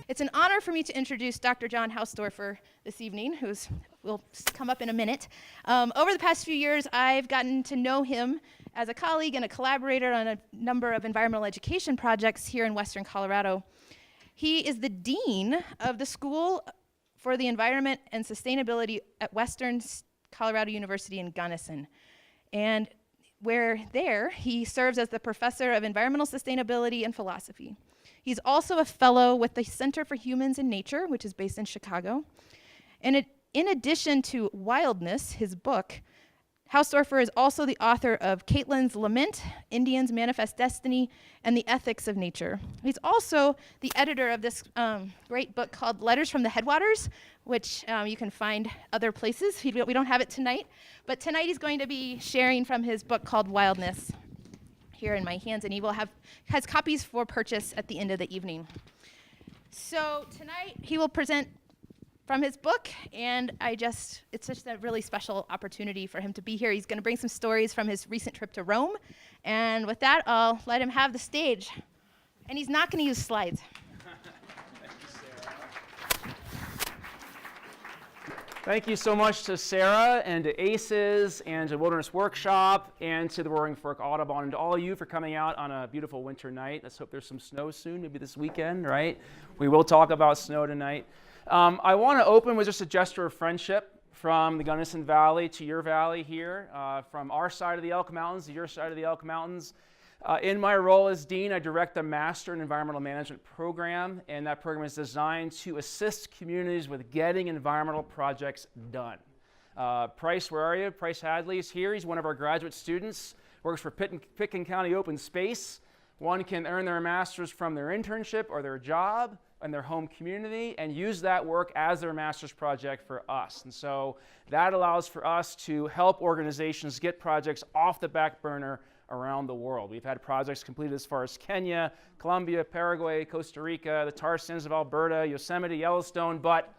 It's an honor for me to introduce Dr. John Hausdoerffer this evening, will come up in a minute. Over the past few years, I've gotten to know him as a colleague and a collaborator on a number of environmental education projects here in Western Colorado. He is the dean of the School for the Environment and Sustainability at Western Colorado University in Gunnison. And where there, he serves as the professor of environmental sustainability and philosophy. He's also a fellow with the Center for Humans and Nature, which is based in Chicago. And in addition to Wildness, his book, Hausdoerffer is also the author of Caitlin's Lament, Indians' Manifest Destiny, and The Ethics of Nature. He's also the editor of this great book called Letters from the Headwaters, which you can find other places. We don't have it tonight, but tonight he's going to be sharing from his book called Wildness here in my hands, and he has copies for purchase at the end of the evening. So tonight he will present from his book, and it's just a really special opportunity for him to be here. He's going to bring some stories from his recent trip to Rome, and with that, I'll let him have the stage. And he's not going to use slides. Thank you so much to Sarah and to ACES and to Wilderness Workshop and to the Roaring Fork Audubon and to all of you for coming out on a beautiful winter night. Let's hope there's some snow soon, maybe this weekend, right? We will talk about snow tonight. I want to open with just a gesture of friendship from the Gunnison Valley to your valley here, from our side of the Elk Mountains to your side of the Elk Mountains. In my role as dean, I direct the Master in Environmental Management program, and that program is designed to assist communities with getting environmental projects done. Price, where are you? Price Hadley is here. He's one of our graduate students, works for Pitkin County Open Space. One can earn their master's from their internship or their job in their home community and use that work as their master's project for us. And so that allows for us to help organizations get projects off the back burner around the world. We've had projects completed as far as Kenya, Colombia, Paraguay, Costa Rica, the tar sands of Alberta, Yosemite, Yellowstone, but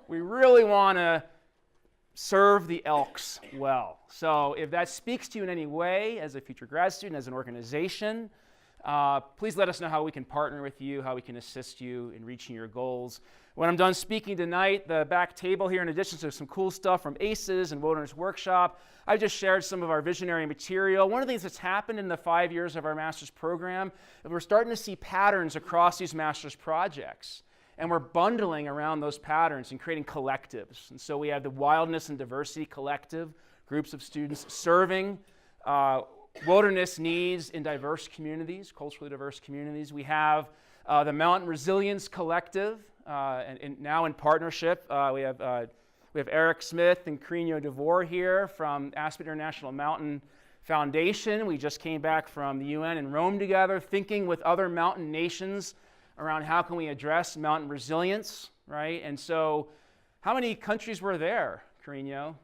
we really want to serve the elks well. So if that speaks to you in any way as a future grad student, as an organization, please let us know how we can partner with you, how we can assist you in reaching your goals. When I'm done speaking tonight, the back table here, in addition to some cool stuff from ACES and Wilderness Workshop, I just shared some of our visionary material. One of the things that's happened in the 5 years of our master's program is we're starting to see patterns across these master's projects. And we're bundling around those patterns and creating collectives. And so we have the Wildness and Diversity Collective, groups of students serving wilderness needs in diverse communities, culturally diverse communities. We have the Mountain Resilience Collective, and now in partnership. We have Eric Smith and Carino DeVore here from Aspen International Mountain Foundation. We just came back from the UN in Rome together, thinking with other mountain nations around how can we address mountain resilience, right? And so how many countries were there, Carino?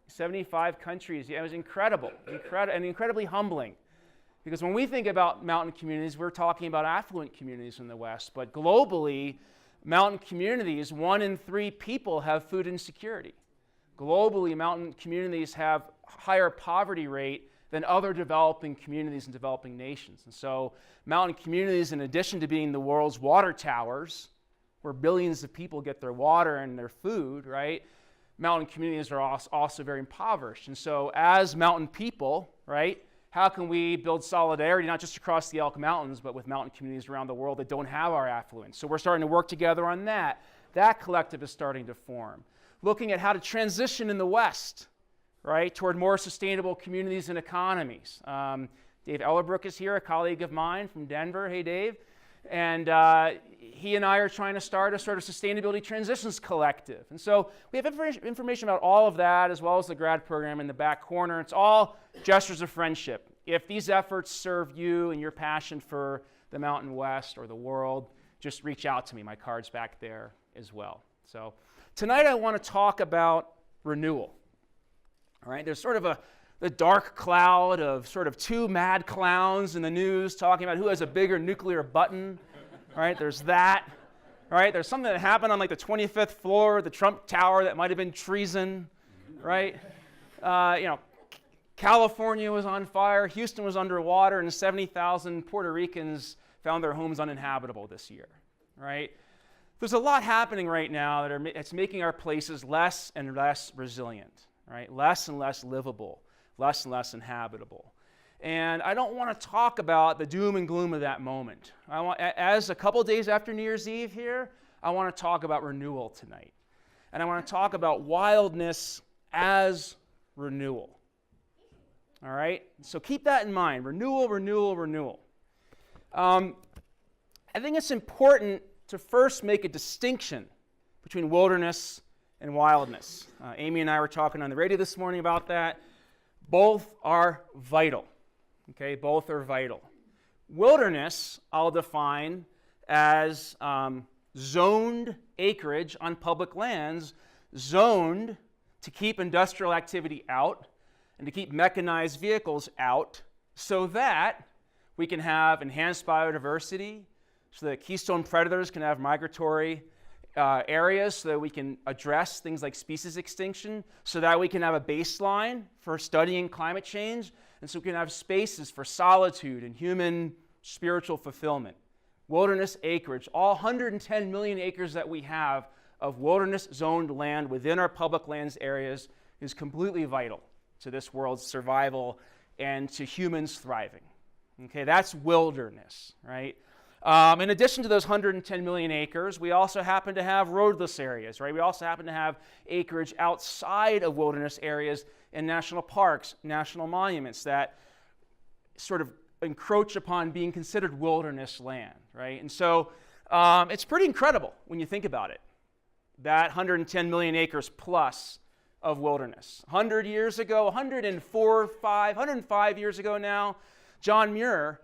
75 countries. Yeah, it was incredible, and incredibly humbling. Because when we think about mountain communities, we're talking about affluent communities in the West. But globally, mountain communities, 1 in 3 people have food insecurity. Globally, mountain communities have higher poverty rate than other developing communities in developing nations. And so mountain communities, in addition to being the world's water towers, where billions of people get their water and their food, right? Mountain communities are also very impoverished. And so as mountain people, right, how can we build solidarity, not just across the Elk Mountains, but with mountain communities around the world that don't have our affluence? So we're starting to work together on that. That collective is starting to form. Looking at how to transition in the West, right, toward more sustainable communities and economies. Dave Ellerbrook is here, a colleague of mine from Denver. Hey, Dave. And he and I are trying to start a sort of sustainability transitions collective. And so we have information about all of that, as well as the grad program in the back corner. It's all gestures of friendship. If these efforts serve you and your passion for the Mountain West or the world, just reach out to me. My card's back there as well. So tonight I want to talk about renewal. All right, there's sort of the dark cloud of sort of 2 mad clowns in the news talking about who has a bigger nuclear button. All right, there's that. All right, there's something that happened on like the 25th floor of the Trump Tower that might have been treason, right? California was on fire, Houston was underwater, and 70,000 Puerto Ricans found their homes uninhabitable this year, right? There's a lot happening right now it's making our places less and less resilient, right? Less and less livable, less and less inhabitable. And I don't want to talk about the doom and gloom of that moment. As a couple days after New Year's Eve here, I want to talk about renewal tonight. And I want to talk about wildness as renewal. All right? So keep that in mind. Renewal, renewal, renewal. I think it's important to first make a distinction between wilderness and wildness. Amy and I were talking on the radio this morning about that. Both are vital. Okay, both are vital. Wilderness, I'll define as zoned acreage on public lands, zoned to keep industrial activity out and to keep mechanized vehicles out so that we can have enhanced biodiversity, so that keystone predators can have migratory areas, so that we can address things like species extinction, so that we can have a baseline for studying climate change, and so we can have spaces for solitude and human spiritual fulfillment. Wilderness acreage, all 110 million acres that we have of wilderness-zoned land within our public lands areas is completely vital to this world's survival and to humans thriving. Okay, that's wilderness, right? In addition to those 110 million acres, we also happen to have roadless areas, right? We also happen to have acreage outside of wilderness areas in national parks, national monuments that sort of encroach upon being considered wilderness land, right? And so it's pretty incredible when you think about it, that 110 million acres plus of wilderness. 100 years ago, 105 years ago now, John Muir,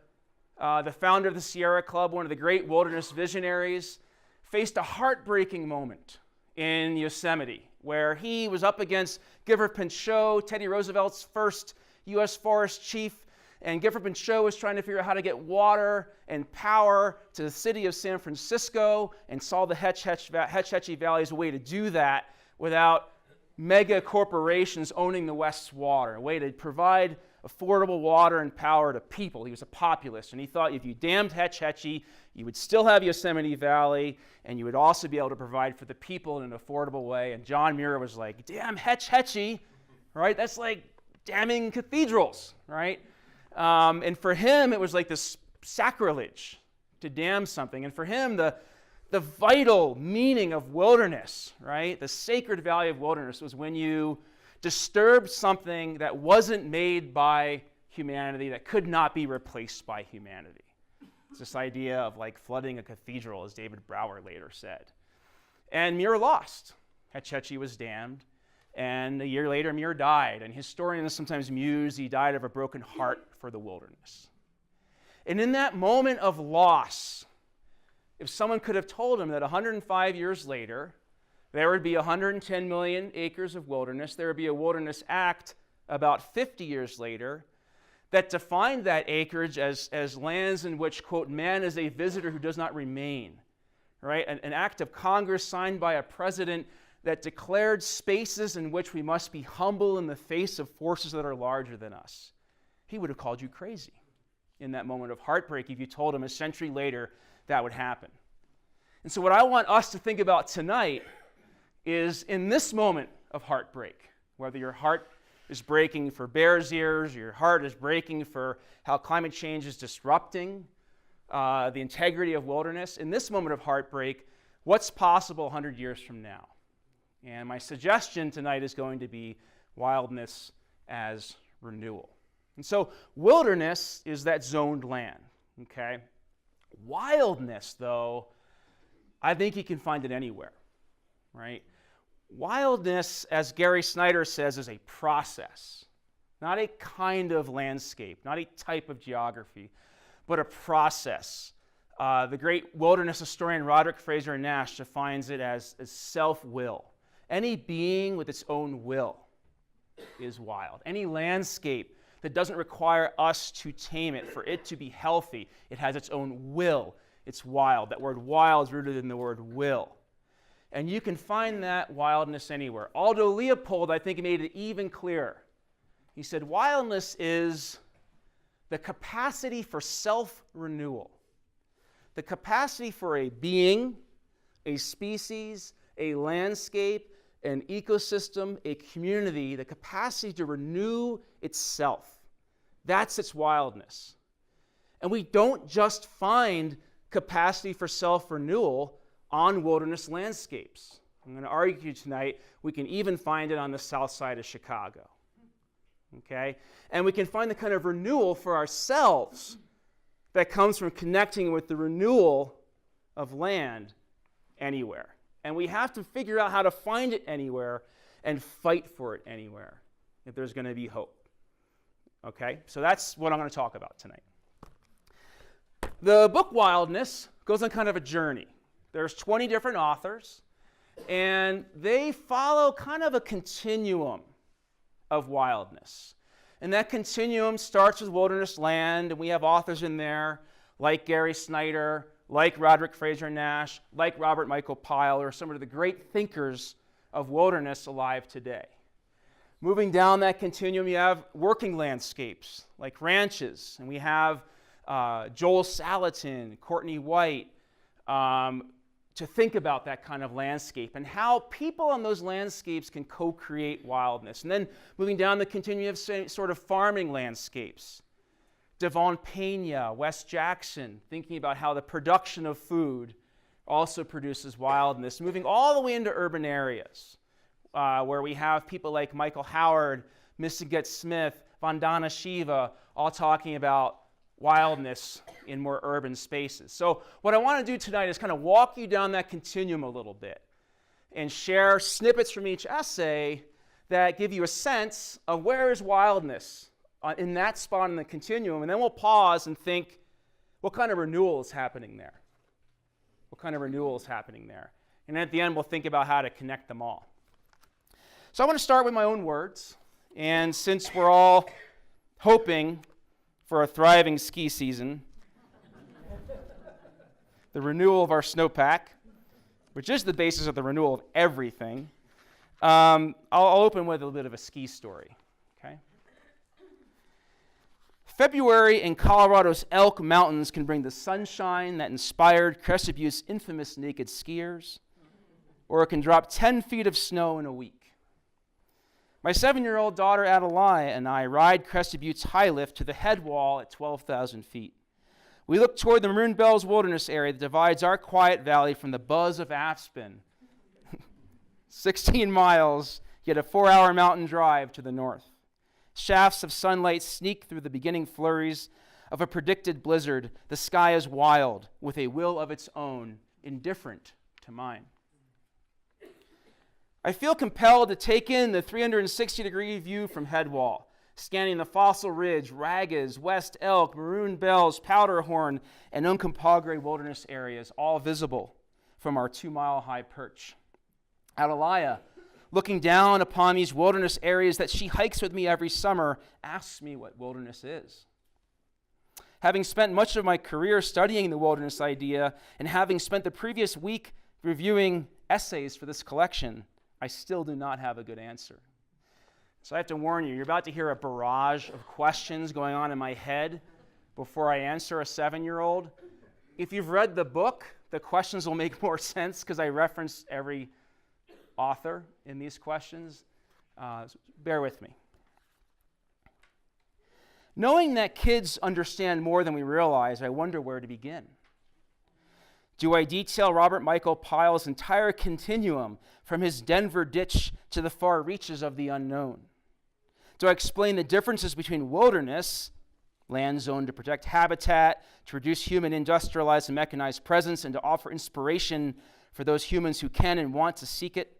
the founder of the Sierra Club, one of the great wilderness visionaries, faced a heartbreaking moment in Yosemite where he was up against Gifford Pinchot, Teddy Roosevelt's first U.S. forest chief, and Gifford Pinchot was trying to figure out how to get water and power to the city of San Francisco, and saw the Hetch Hetchy Valley as a way to do that without mega corporations owning the West's water, a way to provide affordable water and power to people. He was a populist, and he thought if you dammed Hetch Hetchy, you would still have Yosemite Valley, and you would also be able to provide for the people in an affordable way. And John Muir was like, damn Hetch Hetchy, right? That's like damming cathedrals, right? And for him, it was like this sacrilege to dam something. And for him, the vital meaning of wilderness, right? The sacred value of wilderness was when you disturbed something that wasn't made by humanity, that could not be replaced by humanity. It's this idea of like flooding a cathedral, as David Brower later said. And Muir lost. Hetch Hetchy was damned. And a year later, Muir died. And historians sometimes muse he died of a broken heart for the wilderness. And in that moment of loss, if someone could have told him that 105 years later, there would be 110 million acres of wilderness, there would be a Wilderness Act about 50 years later that defined that acreage as lands in which, quote, man is a visitor who does not remain, right? An act of Congress signed by a president that declared spaces in which we must be humble in the face of forces that are larger than us. He would have called you crazy in that moment of heartbreak if you told him a century later that would happen. And so what I want us to think about tonight is in this moment of heartbreak, whether your heart is breaking for Bears Ears, your heart is breaking for how climate change is disrupting the integrity of wilderness, in this moment of heartbreak, what's possible 100 years from now? And my suggestion tonight is going to be wildness as renewal. And so wilderness is that zoned land, okay? Wildness, though, I think you can find it anywhere, right? Wildness, as Gary Snyder says, is a process, not a kind of landscape, not a type of geography, but a process. The great wilderness historian Roderick Frazier Nash defines it as self-will. Any being with its own will is wild. Any landscape that doesn't require us to tame it, for it to be healthy, it has its own will. It's wild. That word wild is rooted in the word will. And you can find that wildness anywhere. Aldo Leopold, I think, made it even clearer. He said, wildness is the capacity for self-renewal. the capacity for a being, a species, a landscape, an ecosystem, a community, the capacity to renew itself. That's its wildness. And we don't just find capacity for self-renewal on wilderness landscapes. I'm going to argue tonight we can even find it on the south side of Chicago. Okay? And we can find the kind of renewal for ourselves that comes from connecting with the renewal of land anywhere. And we have to figure out how to find it anywhere and fight for it anywhere if there's going to be hope. Okay? So that's what I'm going to talk about tonight. The book Wildness goes on kind of a journey. There's 20 different authors, and they follow kind of a continuum of wildness. And that continuum starts with wilderness land, and we have authors in there like Gary Snyder, like Roderick Frazier Nash, like Robert Michael Pyle, or some of the great thinkers of wilderness alive today. Moving down that continuum, you have working landscapes like ranches, and we have Joel Salatin, Courtney White, to think about that kind of landscape and how people on those landscapes can co-create wildness. And then moving down the continuum of sort of farming landscapes. Devon Pena, Wes Jackson, thinking about how the production of food also produces wildness. Moving all the way into urban areas where we have people like Michael Howard, Mistinguette Smith, Vandana Shiva, all talking about wildness in more urban spaces. So what I want to do tonight is kind of walk you down that continuum a little bit and share snippets from each essay that give you a sense of where is wildness in that spot in the continuum, and then we'll pause and think, what kind of renewal is happening there? What kind of renewal is happening there? And at the end, we'll think about how to connect them all. So I want to start with my own words, and since we're all hoping for a thriving ski season, the renewal of our snowpack, which is the basis of the renewal of everything, I'll open with a little bit of a ski story. Okay? February in Colorado's Elk Mountains can bring the sunshine that inspired Crested Butte's infamous naked skiers, or it can drop 10 feet of snow in a week. My 7-year-old daughter Adelia and I ride Crested Butte's high lift to the head wall at 12,000 feet. We look toward the Maroon Bells Wilderness area that divides our quiet valley from the buzz of Aspen. 16 miles, yet a 4-hour mountain drive to the north. Shafts of sunlight sneak through the beginning flurries of a predicted blizzard. The sky is wild, with a will of its own, indifferent to mine. I feel compelled to take in the 360-degree view from Headwall, scanning the Fossil Ridge, Ragas, West Elk, Maroon Bells, Powderhorn, and Uncompahgre wilderness areas, all visible from our 2-mile-high perch. Adelia, looking down upon these wilderness areas that she hikes with me every summer, asks me what wilderness is. Having spent much of my career studying the wilderness idea and having spent the previous week reviewing essays for this collection, I still do not have a good answer. So I have to warn you, you're about to hear a barrage of questions going on in my head before I answer a 7-year-old. If you've read the book, the questions will make more sense because I reference every author in these questions. So bear with me. Knowing that kids understand more than we realize, I wonder where to begin. Do I detail Robert Michael Pyle's entire continuum from his Denver ditch to the far reaches of the unknown? Do I explain the differences between wilderness, land zoned to protect habitat, to reduce human industrialized and mechanized presence, and to offer inspiration for those humans who can and want to seek it,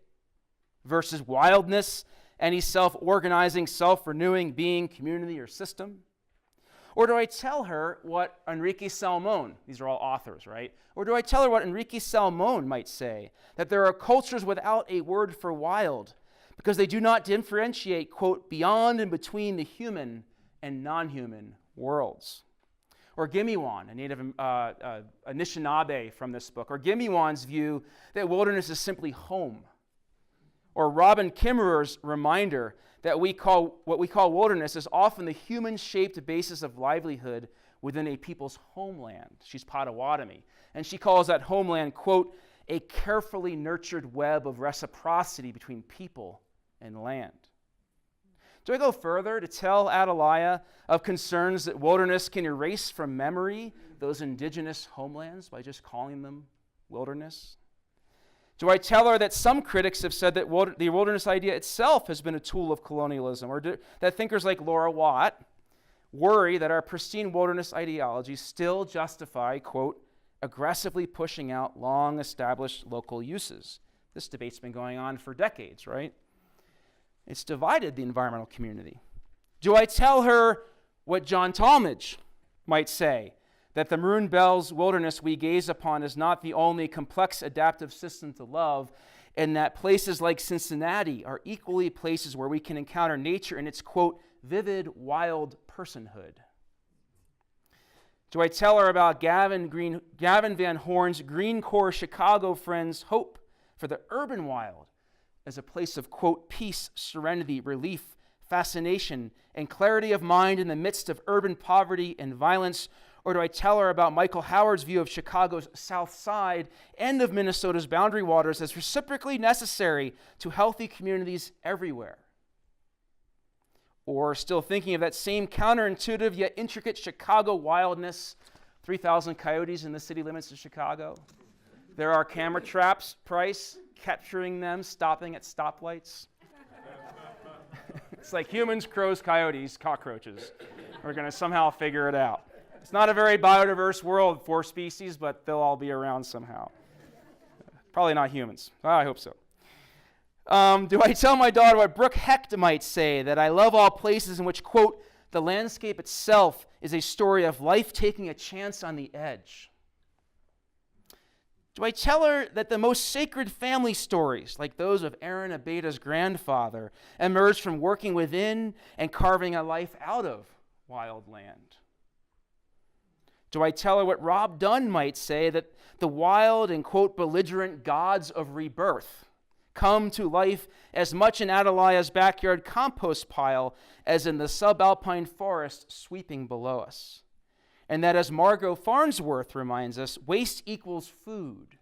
versus wildness, any self-organizing, self-renewing being, community, or system? Or do I tell her what Enrique Salmon, these are all authors, right? Or do I tell her what Enrique Salmon might say, that there are cultures without a word for wild, because they do not differentiate, quote, beyond and between the human and non-human worlds? Or Gimiwan, a native Anishinaabe from this book, or Gimiwan's view that wilderness is simply home. Or Robin Kimmerer's reminder that what we call wilderness is often the human-shaped basis of livelihood within a people's homeland. She's Potawatomi. And she calls that homeland, quote, a carefully nurtured web of reciprocity between people and land. Do I go further to tell Adelia of concerns that wilderness can erase from memory those indigenous homelands by just calling them wilderness? Do I tell her that some critics have said that the wilderness idea itself has been a tool of colonialism, or that thinkers like Laura Watt worry that our pristine wilderness ideologies still justify, quote, aggressively pushing out long-established local uses? This debate's been going on for decades, right? It's divided the environmental community. Do I tell her what John Talmadge might say, that the Maroon Bells wilderness we gaze upon is not the only complex adaptive system to love, and that places like Cincinnati are equally places where we can encounter nature in its, quote, vivid, wild personhood? Do I tell her about Gavin Van Horn's Green Corps Chicago friends' hope for the urban wild as a place of, quote, peace, serenity, relief, fascination, and clarity of mind in the midst of urban poverty and violence? Or do I tell her about Michael Howard's view of Chicago's South Side and of Minnesota's boundary waters as reciprocally necessary to healthy communities everywhere? Or, still thinking of that same counterintuitive yet intricate Chicago wildness, 3,000 coyotes in the city limits of Chicago. There are camera traps, Price, capturing them, stopping at stoplights. It's like humans, crows, coyotes, cockroaches. We're going to somehow figure it out. It's not a very biodiverse world, 4 species, but they'll all be around somehow. Probably not humans. I hope so. Do I tell my daughter what Brooke Hecht might say, that I love all places in which, quote, the landscape itself is a story of life taking a chance on the edge? Do I tell her that the most sacred family stories, like those of Aaron Abeyta's grandfather, emerged from working within and carving a life out of wild land? Do I tell her what Rob Dunn might say, that the wild and, quote, belligerent gods of rebirth come to life as much in Adelia's backyard compost pile as in the subalpine forest sweeping below us? And that, as Margot Farnsworth reminds us, waste equals food.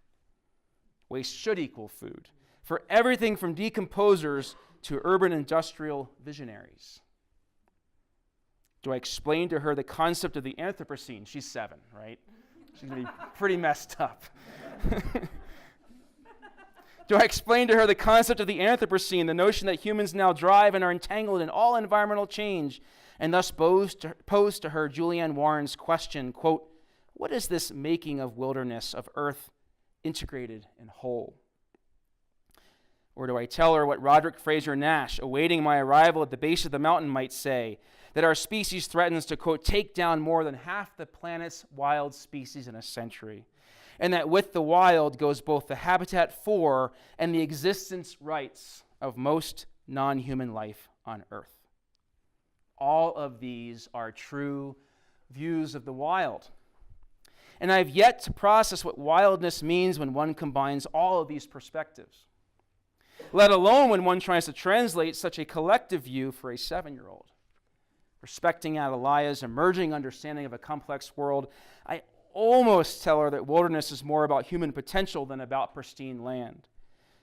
Waste should equal food for everything from decomposers to urban industrial visionaries. Do I explain to her the concept of the Anthropocene? She's 7, right? She's going to be pretty messed up. Do I explain to her the concept of the Anthropocene, the notion that humans now drive and are entangled in all environmental change, and thus pose to her Julianne Warren's question, quote, what is this making of wilderness, of earth integrated and whole? Or do I tell her what Roderick Frazier Nash, awaiting my arrival at the base of the mountain, might say, that our species threatens to, quote, take down more than half the planet's wild species in a century, and that with the wild goes both the habitat for and the existence rights of most non-human life on Earth? All of these are true views of the wild. And I've yet to process what wildness means when one combines all of these perspectives, let alone when one tries to translate such a collective view for a 7-year-old. Respecting Adelia's emerging understanding of a complex world, I almost tell her that wilderness is more about human potential than about pristine land.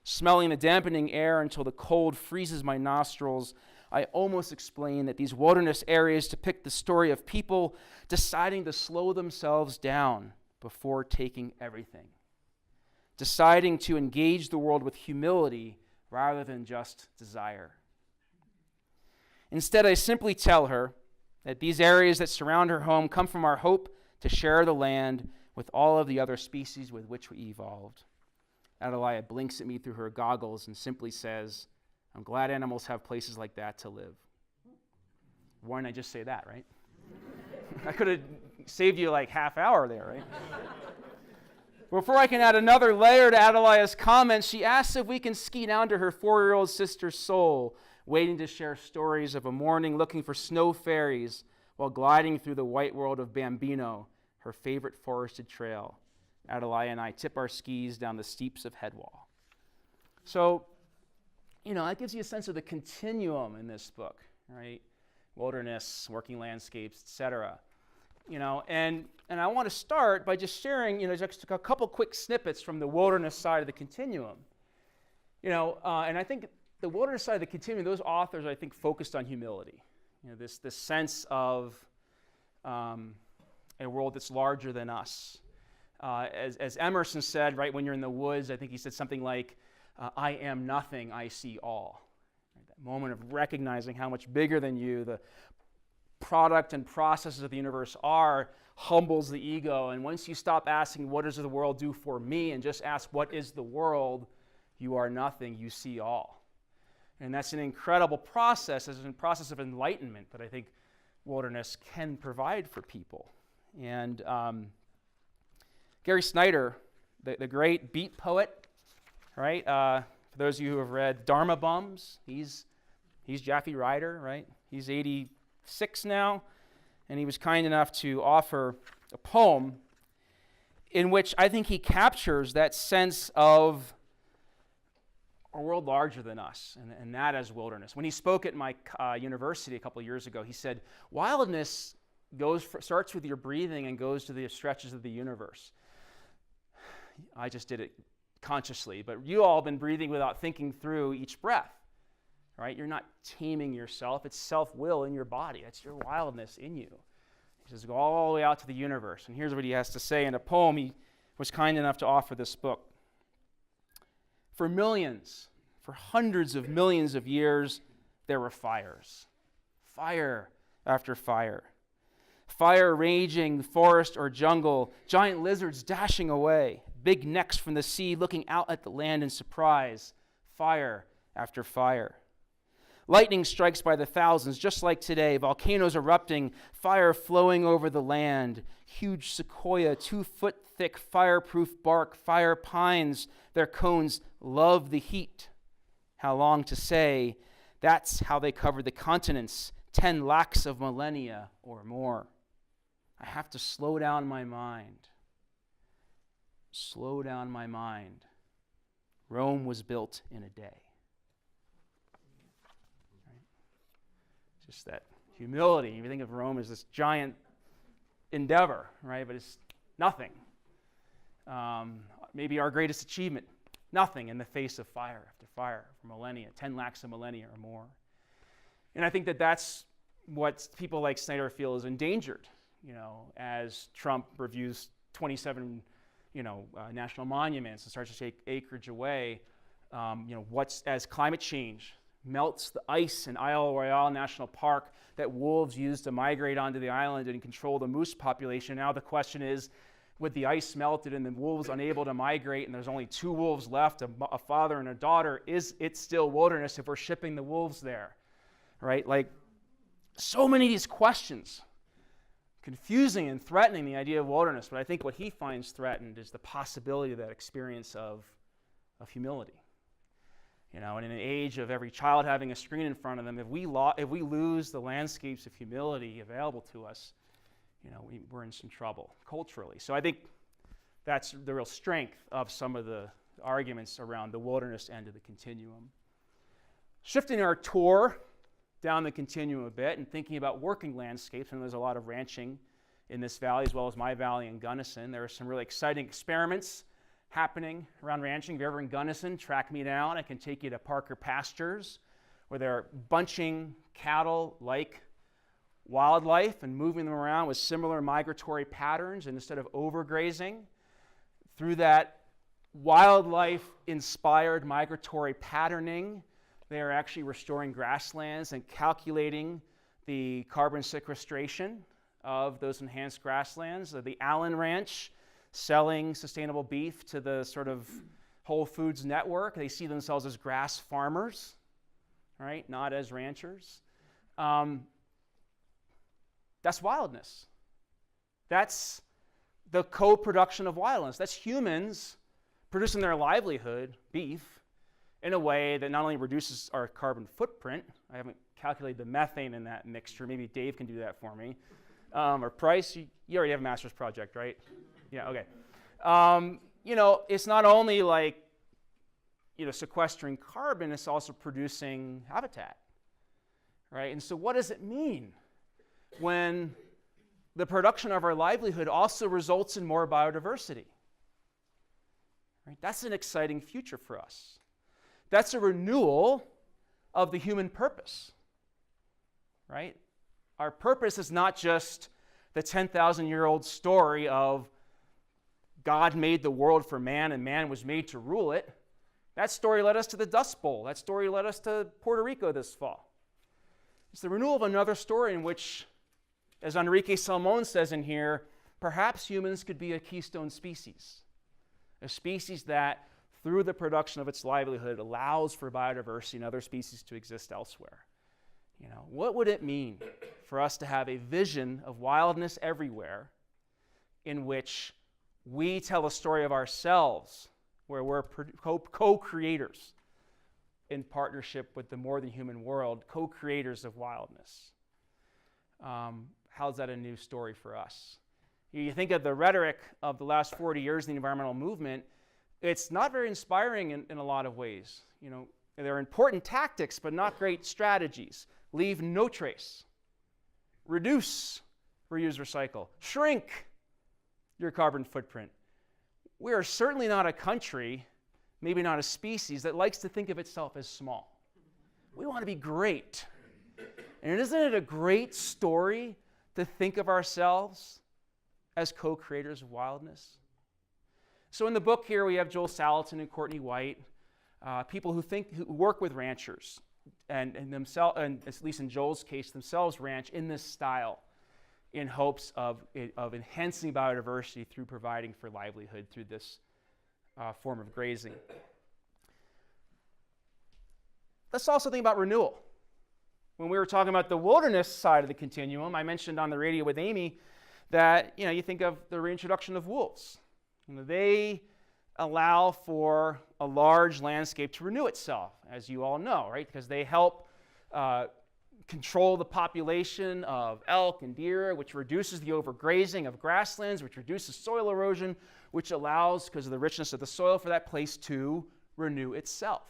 Smelling the dampening air until the cold freezes my nostrils, I almost explain that these wilderness areas depict the story of people deciding to slow themselves down before taking everything, deciding to engage the world with humility rather than just desire. Instead, I simply tell her that these areas that surround her home come from our hope to share the land with all of the other species with which we evolved. Adelia blinks at me through her goggles and simply says, I'm glad animals have places like that to live. Why didn't I just say that, right? I could have saved you like half hour there, right? Before I can add another layer to Adelia's comments, she asks if we can ski down to her 4-year-old sister's soul, waiting to share stories of a morning looking for snow fairies while gliding through the white world of Bambino, her favorite forested trail. Adelia and I tip our skis down the steeps of Headwall. So, that gives you a sense of the continuum in this book, right? Wilderness, working landscapes, etc. And I want to start by just sharing, just a couple quick snippets from the wilderness side of the continuum. And I think the wilderness side of the continuum, those authors, I think, focused on humility. This sense of a world that's larger than us. As Emerson said, right, when you're in the woods, I think he said something like, I am nothing, I see all. Right, that moment of recognizing how much bigger than you the product and processes of the universe are humbles the ego. And once you stop asking, what does the world do for me, and just ask, what is the world, you are nothing, you see all. And that's an incredible process, it's a process of enlightenment that I think wilderness can provide for people. And Gary Snyder, the great beat poet, right? For those of you who have read Dharma Bums, he's Jaffe Ryder, right? He's 86 now, and he was kind enough to offer a poem in which I think he captures that sense of a world larger than us, and that as wilderness. When he spoke at my university a couple of years ago, he said, wildness starts with your breathing and goes to the stretches of the universe. I just did it consciously, but you all have been breathing without thinking through each breath, right? You're not taming yourself. It's self-will in your body. That's your wildness in you. He says, go all the way out to the universe. And here's what he has to say in a poem he was kind enough to offer this book. For millions, for hundreds of millions of years, there were fires. Fire after fire. Fire raging forest or jungle, giant lizards dashing away, big necks from the sea looking out at the land in surprise. Fire after fire. Lightning strikes by the thousands, just like today, volcanoes erupting, fire flowing over the land, huge sequoia, 2-foot thick fireproof bark, fire pines, their cones love the heat. How long to say, that's how they covered the continents, 10 lakhs of millennia or more. I have to slow down my mind. Slow down my mind. Rome was built in a day. Right? Just that humility. You think of Rome as this giant endeavor, right? But it's nothing. Maybe our greatest achievement. Nothing in the face of fire after fire for millennia, 10 lakhs of millennia or more. And I think that that's what people like Snyder feel is endangered, as Trump reviews 27, national monuments and starts to take acreage away. As climate change melts the ice in Isle Royale National Park that wolves use to migrate onto the island and control the moose population. Now the question is, with the ice melted and the wolves unable to migrate and there's only 2 wolves left, a father and a daughter, is it still wilderness if we're shipping the wolves there, right? Like, so many of these questions, confusing and threatening the idea of wilderness, but I think what he finds threatened is the possibility of that experience of humility. And in an age of every child having a screen in front of them, if we lose the landscapes of humility available to us, we're in some trouble culturally. So I think that's the real strength of some of the arguments around the wilderness end of the continuum. Shifting our tour down the continuum a bit and thinking about working landscapes, and there's a lot of ranching in this valley as well as my valley in Gunnison. There are some really exciting experiments happening around ranching. If you're ever in Gunnison, track me down. I can take you to Parker Pastures, where they're bunching cattle like wildlife and moving them around with similar migratory patterns, and instead of overgrazing, through that wildlife-inspired migratory patterning, they are actually restoring grasslands and calculating the carbon sequestration of those enhanced grasslands. The Allen Ranch, selling sustainable beef to the sort of Whole Foods network. They see themselves as grass farmers, right? Not as ranchers. That's wildness. That's the co-production of wildness. That's humans producing their livelihood, beef, in a way that not only reduces our carbon footprint. I haven't calculated the methane in that mixture. Maybe Dave can do that for me. Or Price, you already have a master's project, right? Yeah, okay. It's not only like, sequestering carbon, it's also producing habitat, right? And so what does it mean when the production of our livelihood also results in more biodiversity. Right? That's an exciting future for us. That's a renewal of the human purpose. Right? Our purpose is not just the 10,000-year-old story of God made the world for man and man was made to rule it. That story led us to the Dust Bowl. That story led us to Puerto Rico this fall. It's the renewal of another story in which, as Enrique Salmon says in here, perhaps humans could be a keystone species. A species that, through the production of its livelihood, allows for biodiversity and other species to exist elsewhere. What would it mean for us to have a vision of wildness everywhere in which we tell a story of ourselves, where we're co-creators in partnership with the more than human world, co-creators of wildness? How's that a new story for us? You think of the rhetoric of the last 40 years in the environmental movement, it's not very inspiring in a lot of ways. They're important tactics, but not great strategies. Leave no trace. Reduce, reuse, recycle. Shrink your carbon footprint. We are certainly not a country, maybe not a species, that likes to think of itself as small. We want to be great. And isn't it a great story to think of ourselves as co-creators of wildness? So in the book here, we have Joel Salatin and Courtney White, people who work with ranchers, and themselves, and at least in Joel's case, themselves ranch in this style, in hopes of enhancing biodiversity through providing for livelihood through this form of grazing. Let's also think about renewal. When we were talking about the wilderness side of the continuum, I mentioned on the radio with Amy that you think of the reintroduction of wolves. They allow for a large landscape to renew itself, as you all know, right? Because they help control the population of elk and deer, which reduces the overgrazing of grasslands, which reduces soil erosion, which allows, because of the richness of the soil, for that place to renew itself.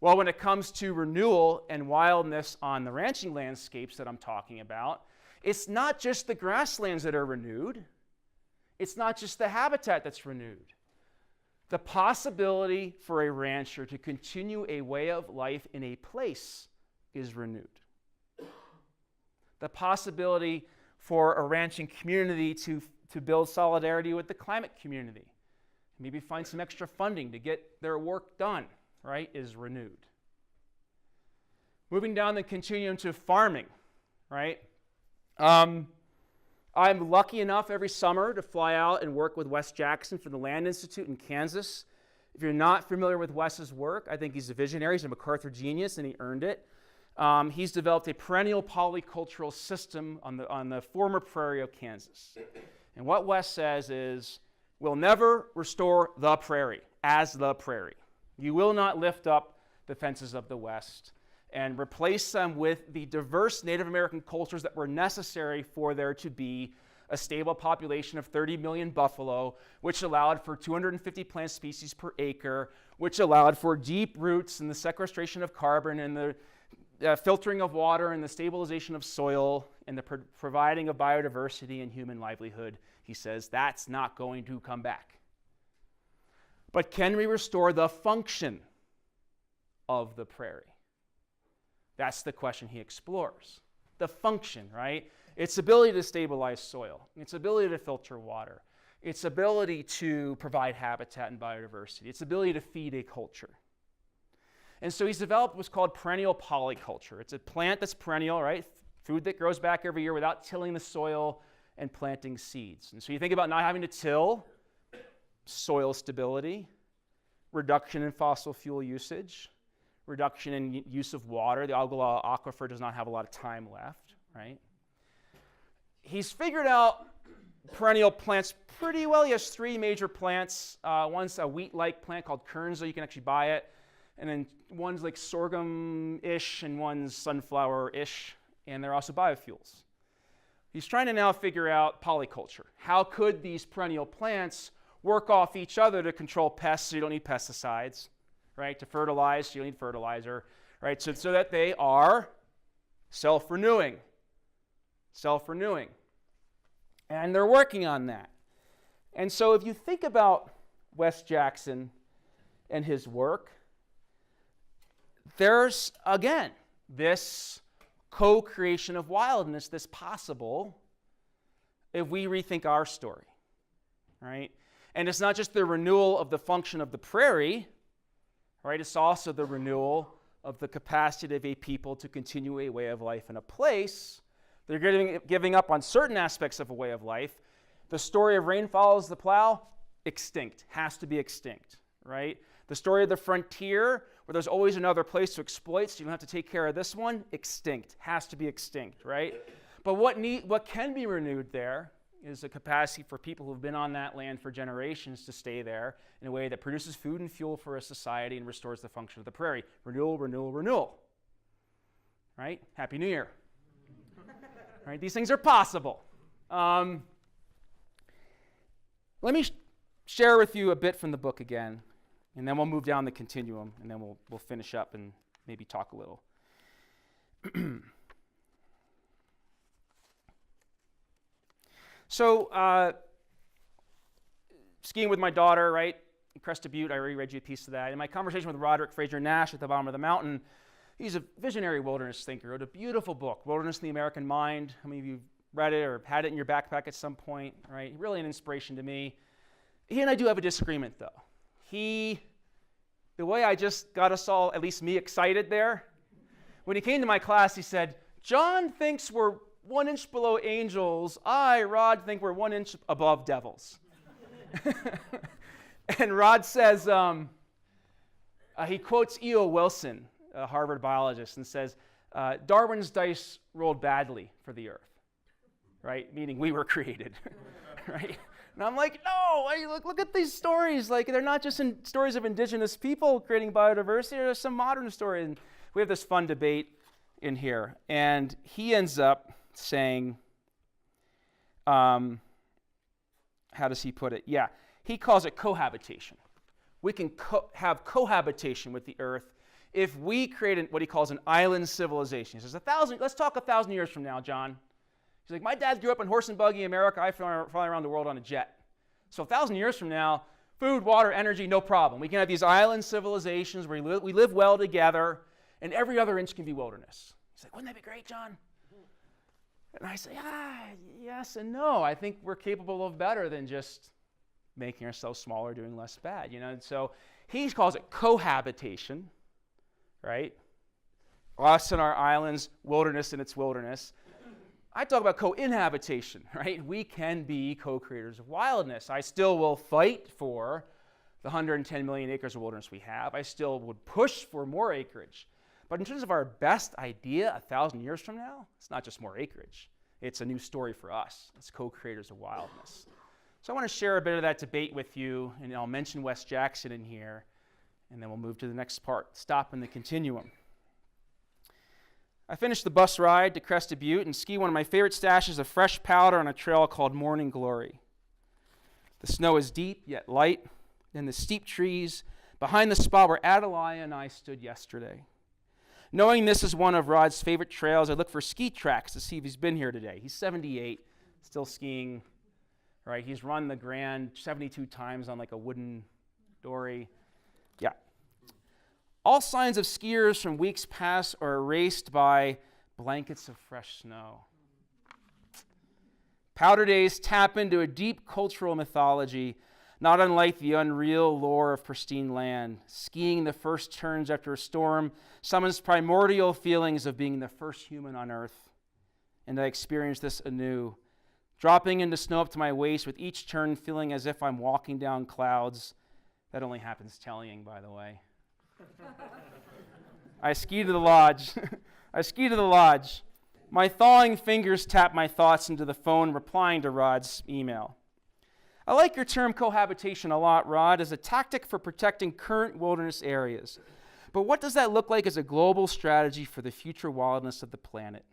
Well, when it comes to renewal and wildness on the ranching landscapes that I'm talking about, it's not just the grasslands that are renewed. It's not just the habitat that's renewed. The possibility for a rancher to continue a way of life in a place is renewed. The possibility for a ranching community to build solidarity with the climate community, maybe find some extra funding to get their work done, right, is renewed. Moving down the continuum to farming, right? I'm lucky enough every summer to fly out and work with Wes Jackson from the Land Institute in Kansas. If you're not familiar with Wes's work, I think he's a visionary. He's a MacArthur genius, and he earned it. He's developed a perennial polycultural system on the former prairie of Kansas. And what Wes says is, we'll never restore the prairie as the prairie. You will not lift up the fences of the West and replace them with the diverse Native American cultures that were necessary for there to be a stable population of 30 million buffalo, which allowed for 250 plant species per acre, which allowed for deep roots and the sequestration of carbon and the filtering of water and the stabilization of soil and the providing of biodiversity and human livelihood. He says that's not going to come back. But can we restore the function of the prairie? That's the question he explores. The function, right? Its ability to stabilize soil, its ability to filter water, its ability to provide habitat and biodiversity, its ability to feed a culture. And so he's developed what's called perennial polyculture. It's a plant that's perennial, right? Food that grows back every year without tilling the soil and planting seeds. And so you think about not having to till, soil stability, reduction in fossil fuel usage, reduction in use of water. The Ogallala Aquifer does not have a lot of time left, right? He's figured out perennial plants pretty well. He has three major plants. One's a wheat-like plant called Kernza. You can actually buy it. And then one's like sorghum-ish and one's sunflower-ish. And they're also biofuels. He's trying to now figure out polyculture. How could these perennial plants work off each other to control pests so you don't need pesticides, right? To fertilize, you don't need fertilizer, right? So that they are self-renewing. Self-renewing. And they're working on that. And so if you think about Wes Jackson and his work, there's, again, this co-creation of wildness that's possible if we rethink our story, right? And it's not just the renewal of the function of the prairie, right? It's also the renewal of the capacity of a people to continue a way of life in a place. They're giving up on certain aspects of a way of life. The story of rain follows the plow, extinct, has to be extinct, right? The story of the frontier, where there's always another place to exploit, so you don't have to take care of this one, extinct, has to be extinct, right? But what can be renewed there is a capacity for people who've been on that land for generations to stay there in a way that produces food and fuel for a society and restores the function of the prairie. Renewal, renewal, renewal. Right? Happy New Year. Right? These things are possible. Let me share with you a bit from the book again, and then we'll move down the continuum, and then we'll finish up and maybe talk a little. So, skiing with my daughter, right, in Crested Butte, I already read you a piece of that. In my conversation with Roderick Frazier Nash at the bottom of the mountain, he's a visionary wilderness thinker, wrote a beautiful book, Wilderness in the American Mind. How many of you read it or had it in your backpack at some point, right? Really an inspiration to me. He and I do have a disagreement, though. The way I just got us all, at least me, excited there, when he came to my class, he said, John thinks we're 1 inch below angels. Rod, think we're 1 inch above devils. And Rod says, he quotes E.O. Wilson, a Harvard biologist, and says, Darwin's dice rolled badly for the earth, right? Meaning we were created, right? And I'm like, no, look at these stories. Like, they're not just stories of indigenous people creating biodiversity. There's some modern stories. And we have this fun debate in here. And he ends up saying, how does he put it? Yeah, he calls it cohabitation. We can have cohabitation with the earth if we create what he calls an island civilization. He says, let's talk 1,000 years from now, John. He's like, my dad grew up in horse and buggy America. I fly around the world on a jet. So 1,000 years from now, food, water, energy, no problem. We can have these island civilizations where we live well together, and every other inch can be wilderness. He's like, wouldn't that be great, John? And I say, yes and no. I think we're capable of better than just making ourselves smaller, doing less bad. And so he calls it cohabitation, right? Us and our islands, wilderness and its wilderness. I talk about co-inhabitation, right? We can be co-creators of wildness. I still will fight for the 110 million acres of wilderness we have. I still would push for more acreage. But in terms of our best idea 1,000 years from now, it's not just more acreage. It's a new story for us. It's co-creators of wildness. So I want to share a bit of that debate with you, and I'll mention Wes Jackson in here, and then we'll move to the next part, stop in the continuum. I finished the bus ride to Crested Butte and ski one of my favorite stashes of fresh powder on a trail called Morning Glory. The snow is deep yet light, and the steep trees behind the spot where Adelia and I stood yesterday. Knowing this is one of Rod's favorite trails, I look for ski tracks to see if he's been here today. He's 78, still skiing, right? He's run the Grand 72 times on like a wooden dory. Yeah. All signs of skiers from weeks past are erased by blankets of fresh snow. Powder days tap into a deep cultural mythology, not unlike the unreal lore of pristine land. Skiing the first turns after a storm summons primordial feelings of being the first human on earth. And I experience this anew, dropping into snow up to my waist with each turn feeling as if I'm walking down clouds. That only happens tellying, by the way. I ski to the lodge. My thawing fingers tap my thoughts into the phone, replying to Rod's email. I like your term cohabitation a lot, Rod, as a tactic for protecting current wilderness areas. But what does that look like as a global strategy for the future wildness of the planet?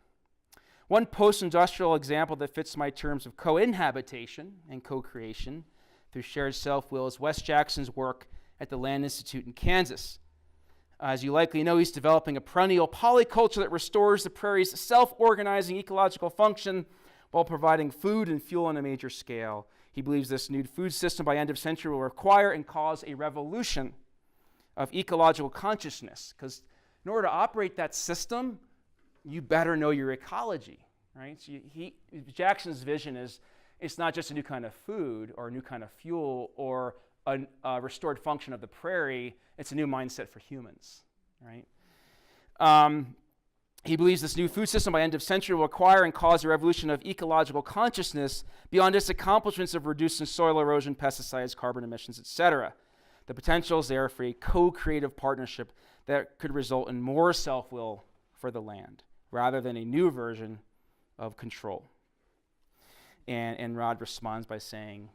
One post-industrial example that fits my terms of co-inhabitation and co-creation through shared self-will is Wes Jackson's work at the Land Institute in Kansas. As you likely know, he's developing a perennial polyculture that restores the prairie's self-organizing ecological function while providing food and fuel on a major scale. He believes this new food system by end of century will require and cause a revolution of ecological consciousness, because in order to operate that system, you better know your ecology, right? So Jackson's vision is it's not just a new kind of food or a new kind of fuel or a restored function of the prairie, it's a new mindset for humans, right? He believes this new food system by end of century will acquire and cause a revolution of ecological consciousness beyond its accomplishments of reducing soil erosion, pesticides, carbon emissions, etc. The potential is there for a co-creative partnership that could result in more self-will for the land, rather than a new version of control. And Rod responds by saying,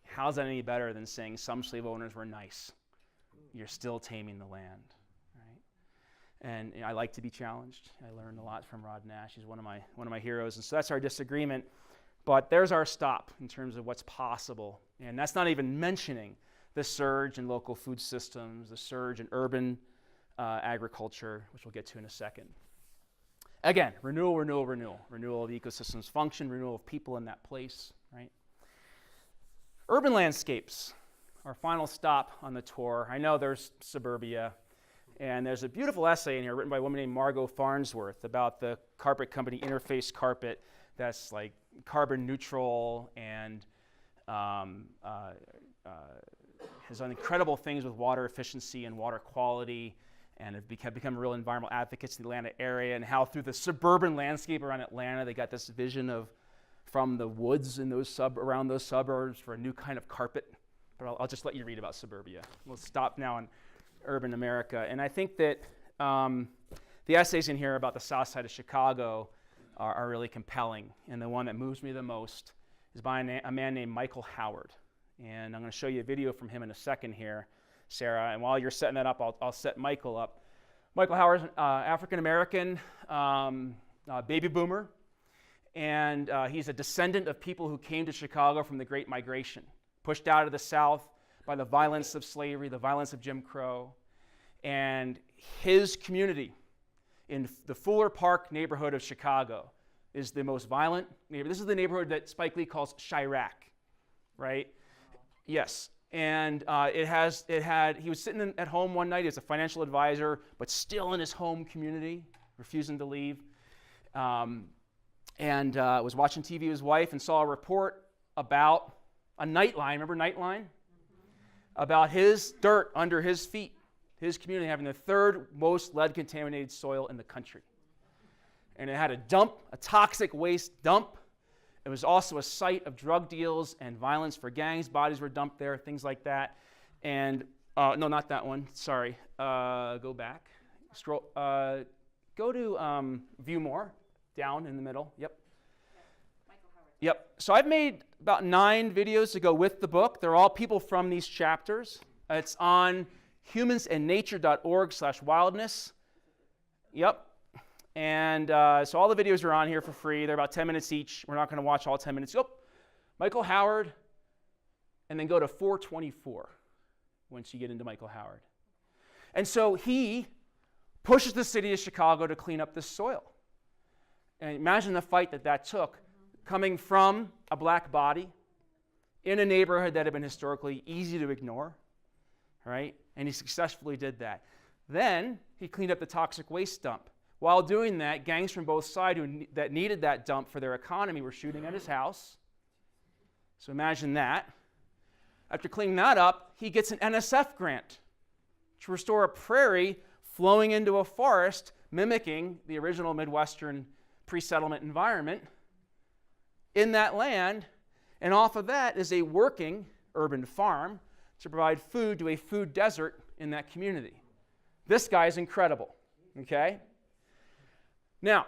how's that any better than saying some slave owners were nice? You're still taming the land, right? And I like to be challenged. I learned a lot from Rod Nash. He's one of my heroes. And so that's our disagreement. But there's our stop in terms of what's possible. And that's not even mentioning the surge in local food systems, the surge in urban agriculture, which we'll get to in a second. Again, renewal, renewal, renewal. Renewal of ecosystems function, renewal of people in that place, right? Urban landscapes, our final stop on the tour. I know there's suburbia, and there's a beautiful essay in here written by a woman named Margot Farnsworth about the carpet company Interface Carpet that's like carbon neutral and has done incredible things with water efficiency and water quality, and have become real environmental advocates in the Atlanta area, and how through the suburban landscape around Atlanta, they got this vision of from the woods in around those suburbs for a new kind of carpet. But I'll just let you read about suburbia. We'll stop now on urban America. And I think that the essays in here about the south side of Chicago are really compelling. And the one that moves me the most is by a man named Michael Howard. And I'm going to show you a video from him in a second here, Sarah. And while you're setting that up, I'll set Michael up. Michael Howard's African-American baby boomer. And he's a descendant of people who came to Chicago from the Great Migration, pushed out of the South by the violence of slavery, the violence of Jim Crow. And his community in the Fuller Park neighborhood of Chicago is the most violent neighborhood. This is the neighborhood that Spike Lee calls Chirac, right? Yes. And he was sitting at home one night as a financial advisor, but still in his home community, refusing to leave. And was watching TV with his wife and saw a report about a Nightline. Remember Nightline? About his dirt under his feet, his community having the third most lead-contaminated soil in the country. And it had a toxic waste dump. It was also a site of drug deals and violence for gangs. Bodies were dumped there, things like that. And, no, not that one, sorry. Go back. Scroll. Go to View More. Down in the middle, yep. Michael Howard. Yep, so I've made about 9 videos to go with the book. They're all people from these chapters. It's on humansandnature.org/wildness. Yep, and so all the videos are on here for free. They're about 10 minutes each. We're not going to watch all 10 minutes. Oh, Michael Howard, and then go to 424 once you get into Michael Howard. And so he pushes the city of Chicago to clean up this soil. And imagine the fight that took, coming from a black body in a neighborhood that had been historically easy to ignore, right? And he successfully did that. Then he cleaned up the toxic waste dump. While doing that, gangs from both sides that needed that dump for their economy were shooting at his house. So imagine that. After cleaning that up, he gets an NSF grant to restore a prairie flowing into a forest, mimicking the original Midwestern pre-settlement environment in that land, and off of that is a working urban farm to provide food to a food desert in that community. This guy's incredible, okay? Now,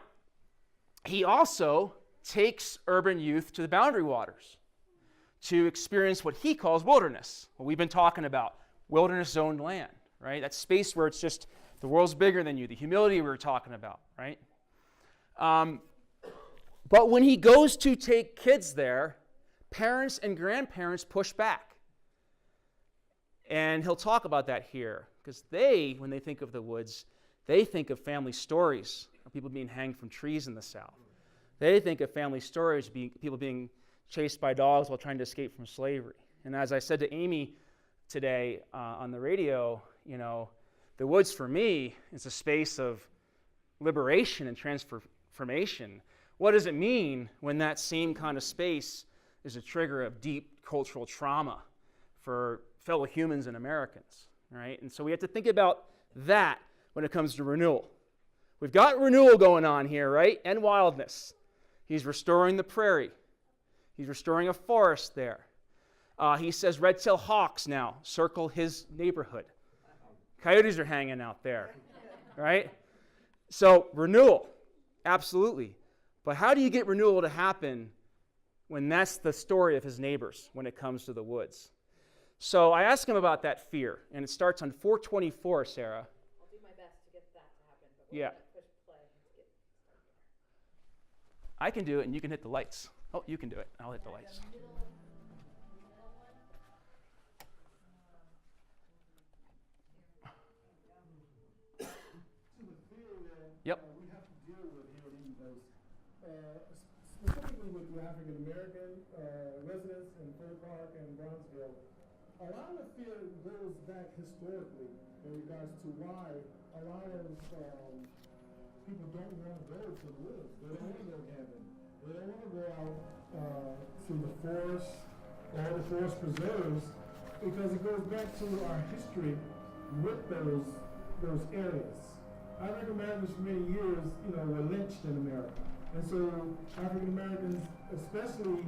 he also takes urban youth to the boundary waters to experience what he calls wilderness, what we've been talking about, wilderness-zoned land, right? That space where it's just the world's bigger than you, the humility we were talking about, right? But when he goes to take kids there, parents and grandparents push back. And he'll talk about that here, because when they think of the woods, they think of family stories of people being hanged from trees in the South. They think of family stories being people being chased by dogs while trying to escape from slavery. And as I said to Amy today on the radio, the woods for me is a space of liberation and transformation. What does it mean when that same kind of space is a trigger of deep cultural trauma for fellow humans and Americans, right? And so we have to think about that when it comes to renewal. We've got renewal going on here, right? And wildness. He's restoring the prairie. He's restoring a forest there. He says red-tailed hawks now circle his neighborhood. Coyotes are hanging out there, right? So renewal, absolutely. But how do you get renewal to happen when that's the story of his neighbors when it comes to the woods? So I asked him about that fear, and it starts on 424, Sarah. I'll do my best to get that to happen. But we're Yeah. gonna push play and get started. I can do it, and you can hit the lights. Oh, you can do it. I'll hit the lights. Yep. We have to deal with here in those, specifically with the African American residents in Fort Park and Brownsville. A lot of the fear goes back historically in regards to why a lot of people don't want to go to the woods. They don't want to go camping. They don't want to go out to the forest, all the forest preserves, because it goes back to our history with those areas. African Americans for many years, were lynched in America. And so African Americans, especially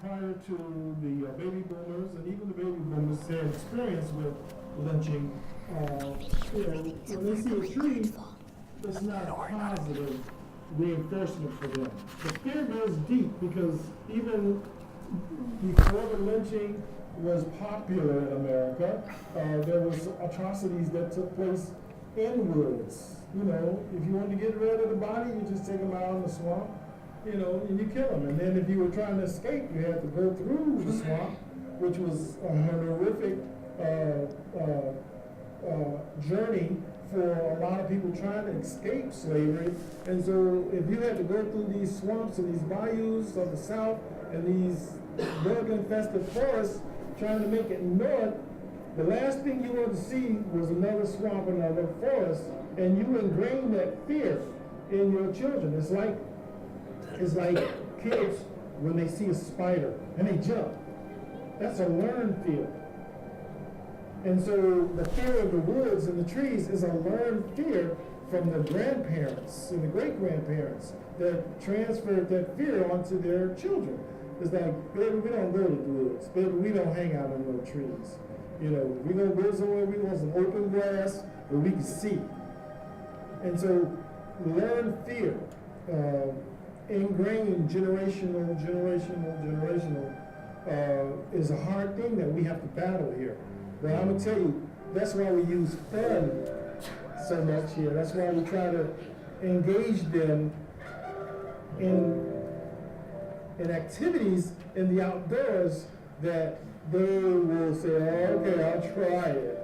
prior to the baby boomers, and even the baby boomers had experience with lynching, when they see a tree, it's not a positive reinforcement for them. The fear goes deep because even before the lynching was popular in America, there was atrocities that took place in woods. If you wanted to get rid of the body, you just take them out in the swamp, and you kill them. And then if you were trying to escape, you had to go through the swamp, which was a horrific journey for a lot of people trying to escape slavery. And so if you had to go through these swamps and these bayous of the South and these bug-infested forests trying to make it north, the last thing you want to see was another swamp, another forest, and you ingrain that fear in your children. It's like kids when they see a spider and they jump. That's a learned fear. And so the fear of the woods and the trees is a learned fear from the grandparents and the great-grandparents that transferred that fear onto their children. It's like, baby, we don't go to the woods. Baby, we don't hang out in no trees. We're going to go somewhere, we want some open grass where we can see. And so learned fear, ingrained generational, is a hard thing that we have to battle here. But I'm going to tell you, that's why we use fun so much here. That's why we try to engage them in activities in the outdoors that they will say, oh, okay, I'll try it.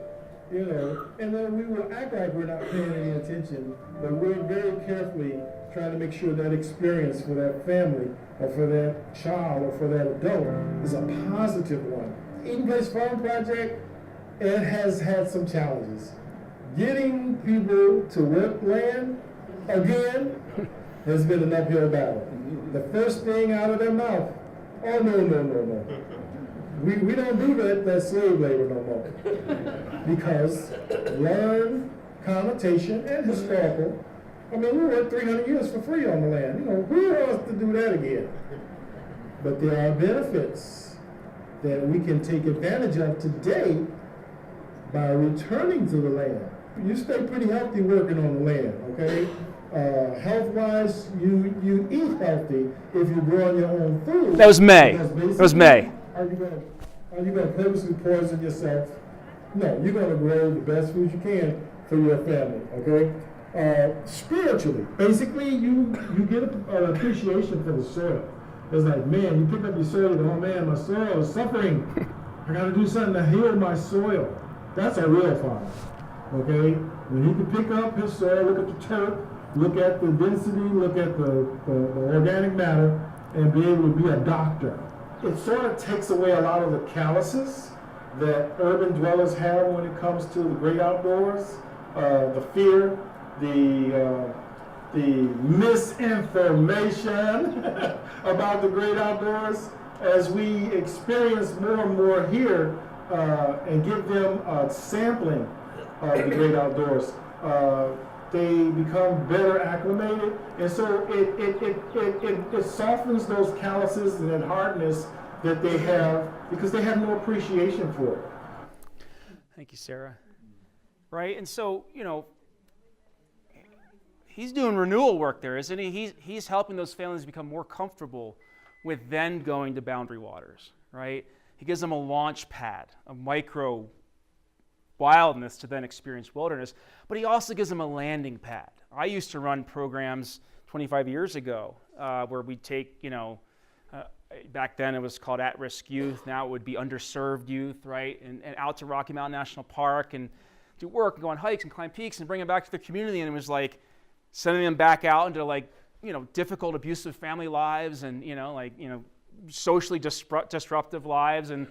And then we will act like we're not paying any attention, but we're very carefully trying to make sure that experience for that family or for that child or for that adult is a positive one. Eden Place Farm Project, it has had some challenges. Getting people to work land, again, has been an uphill battle. The first thing out of their mouth, oh, no. We don't do that slave labor no more. Because learned connotation and historical, we worked 300 years for free on the land. Who wants to do that again? But there are benefits that we can take advantage of today by returning to the land. You stay pretty healthy working on the land, okay? Health-wise, you eat healthy if you're growing your own food. That was May. Are you going to purposely poison yourself? No, you're going to grow the best food you can for your family, okay? Spiritually, basically, you get an appreciation for the soil. It's like, man, you pick up your soil and, oh man, my soil is suffering. I got to do something to heal my soil. That's a real farmer, okay? When he can pick up his soil, look at the turf, look at the density, look at the organic matter, and be able to be a doctor. It sort of takes away a lot of the calluses that urban dwellers have when it comes to the great outdoors, the fear, the misinformation about the great outdoors. As we experience more and more here and give them a sampling of the great outdoors, they become better acclimated, and so it softens those calluses and that hardness that they have because they have no appreciation for it. Thank you, Sarah. Right, and so, he's doing renewal work there, isn't he? He's helping those families become more comfortable with then going to boundary waters, right? He gives them a launch pad, a micro wildness to then experience wilderness, but he also gives them a landing pad. I used to run programs 25 years ago where we'd take, back then it was called at-risk youth, now it would be underserved youth, right? And out to Rocky Mountain National Park and do work and go on hikes and climb peaks and bring them back to the community, and it was like sending them back out into difficult, abusive family lives and, socially disruptive lives, and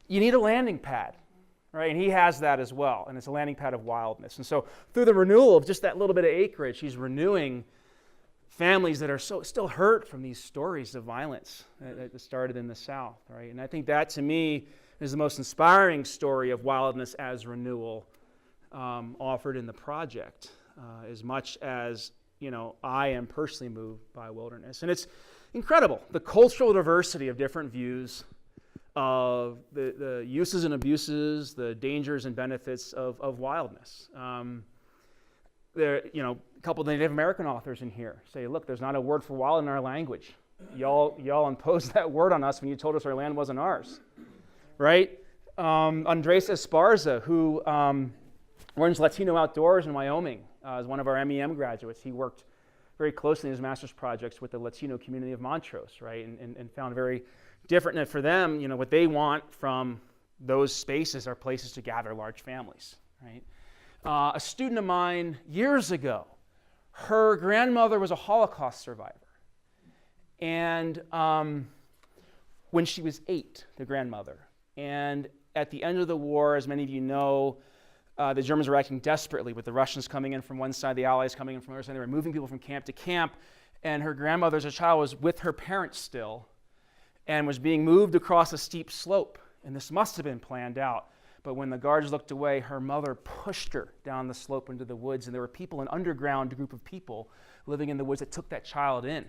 you need a landing pad. Right, and he has that as well, and it's a landing pad of wildness. And so through the renewal of just that little bit of acreage, he's renewing families that are still hurt from these stories of violence that started in the South. Right, and I think that to me is the most inspiring story of wildness as renewal offered in the project, as much as I am personally moved by wilderness. And it's incredible, the cultural diversity of different views of the uses and abuses, the dangers and benefits of wildness. There, a couple of Native American authors in here say, look, there's not a word for wild in our language. Y'all imposed that word on us when you told us our land wasn't ours, right? Andres Esparza, who runs Latino Outdoors in Wyoming, is one of our MEM graduates. He worked very closely in his master's projects with the Latino community of Montrose, right, and found very different. And for them, what they want from those spaces are places to gather large families, right? A student of mine years ago, her grandmother was a Holocaust survivor. And when she was 8, the grandmother, and at the end of the war, as many of you know, the Germans were acting desperately with the Russians coming in from one side, the Allies coming in from the other side. They were moving people from camp to camp, and her grandmother as a child was with her parents still, and was being moved across a steep slope. And this must have been planned out. But when the guards looked away, her mother pushed her down the slope into the woods, and there were people, an underground group of people living in the woods that took that child in.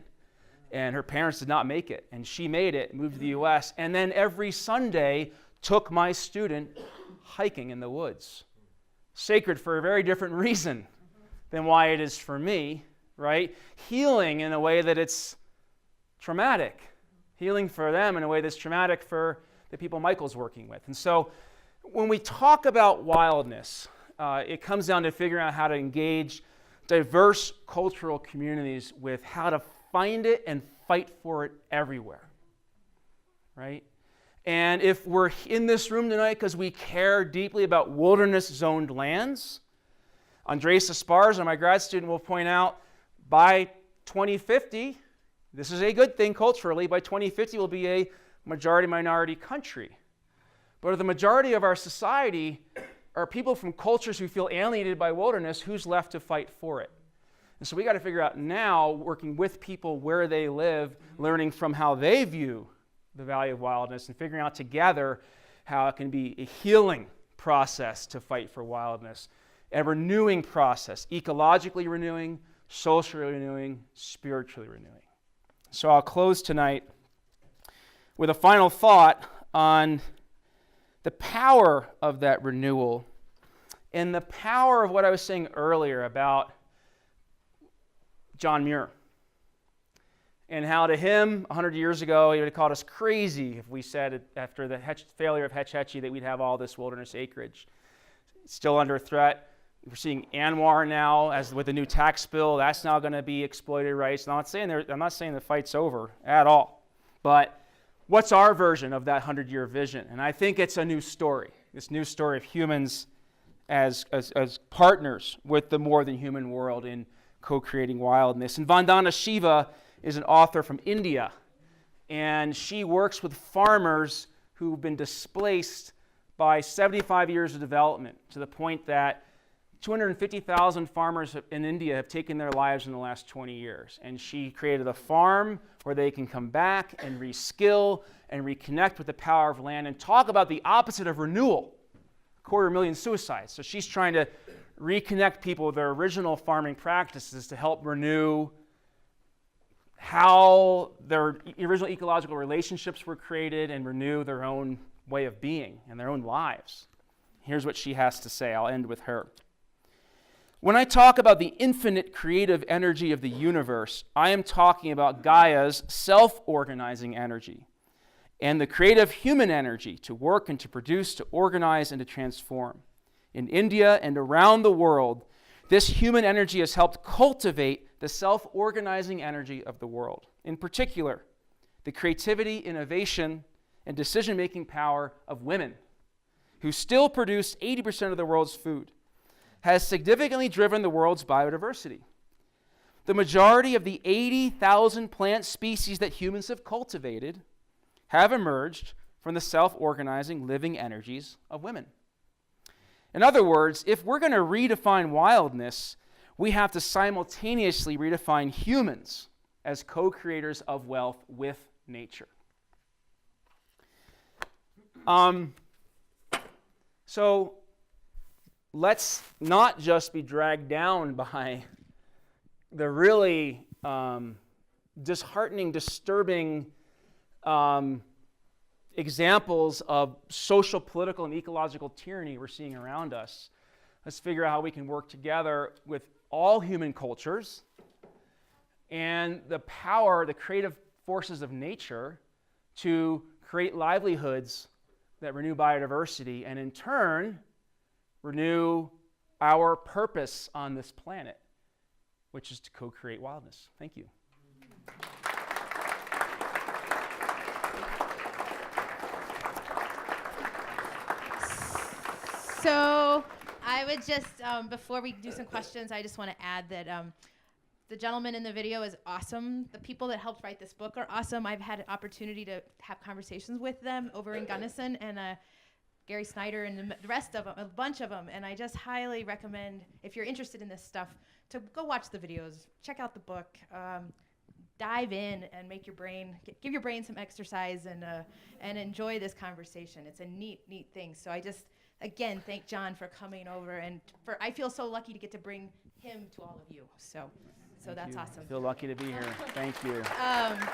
And her parents did not make it, and she made it, moved to the U.S., and then every Sunday took my student hiking in the woods. Sacred for a very different reason than why it is for me, right? Healing in a way that it's traumatic. Healing for them in a way that's traumatic for the people Michael's working with. And so when we talk about wildness, it comes down to figuring out how to engage diverse cultural communities with how to find it and fight for it everywhere, right? And if we're in this room tonight because we care deeply about wilderness-zoned lands, Andres Esparza, my grad student, will point out by 2050, this is a good thing culturally, by 2050 we'll be a majority-minority country. But if the majority of our society are people from cultures who feel alienated by wilderness, who's left to fight for it? And so we got to figure out now, working with people where they live, learning from how they view the value of wildness, and figuring out together how it can be a healing process to fight for wildness, a renewing process, ecologically renewing, socially renewing, spiritually renewing. So I'll close tonight with a final thought on the power of that renewal and the power of what I was saying earlier about John Muir, and how to him 100 years ago he would have called us crazy if we said after the failure of Hetch Hetchy that we'd have all this wilderness acreage. It's still under threat. We're seeing Anwar now, as with the new tax bill, that's now going to be exploited rights. I'm not saying the fight's over at all, but what's our version of that 100-year vision? And I think it's a new story. This new story of humans as partners with the more than human world in Co-Creating Wildness. And Vandana Shiva is an author from India, and she works with farmers who've been displaced by 75 years of development, to the point that 250,000 farmers in India have taken their lives in the last 20 years. And she created a farm where they can come back and reskill and reconnect with the power of land and talk about the opposite of renewal, 250,000 suicides. So she's trying to reconnect people with their original farming practices to help renew how their original ecological relationships were created and renew their own way of being and their own lives. Here's what she has to say. I'll end with her. When I talk about the infinite creative energy of the universe, I am talking about Gaia's self-organizing energy and the creative human energy to work and to produce, to organize, and to transform. In India and around the world, this human energy has helped cultivate the self-organizing energy of the world. In particular, the creativity, innovation, and decision-making power of women, who still produce 80% of the world's food, has significantly driven the world's biodiversity. The majority of the 80,000 plant species that humans have cultivated have emerged from the self-organizing living energies of women. In other words, if we're going to redefine wildness, we have to simultaneously redefine humans as co-creators of wealth with nature. So let's not just be dragged down by the really disheartening, disturbing examples of social, political, and ecological tyranny we're seeing around us. Let's figure out how we can work together with all human cultures and the power, the creative forces of nature to create livelihoods that renew biodiversity and in turn renew our purpose on this planet, which is to co-create wildness. Thank you. So I would just, before we do some questions, I just want to add that the gentleman in the video is awesome. The people that helped write this book are awesome. I've had an opportunity to have conversations with them over in Gunnison, and Gary Snyder and the rest of them, a bunch of them. And I just highly recommend, if you're interested in this stuff, to go watch the videos, check out the book, dive in and make your brain, give your brain some exercise and enjoy this conversation. It's a neat thing. So I just, again, thank John for coming over, and I feel so lucky to get to bring him to all of you. So that's awesome. I feel lucky to be here. Thank you.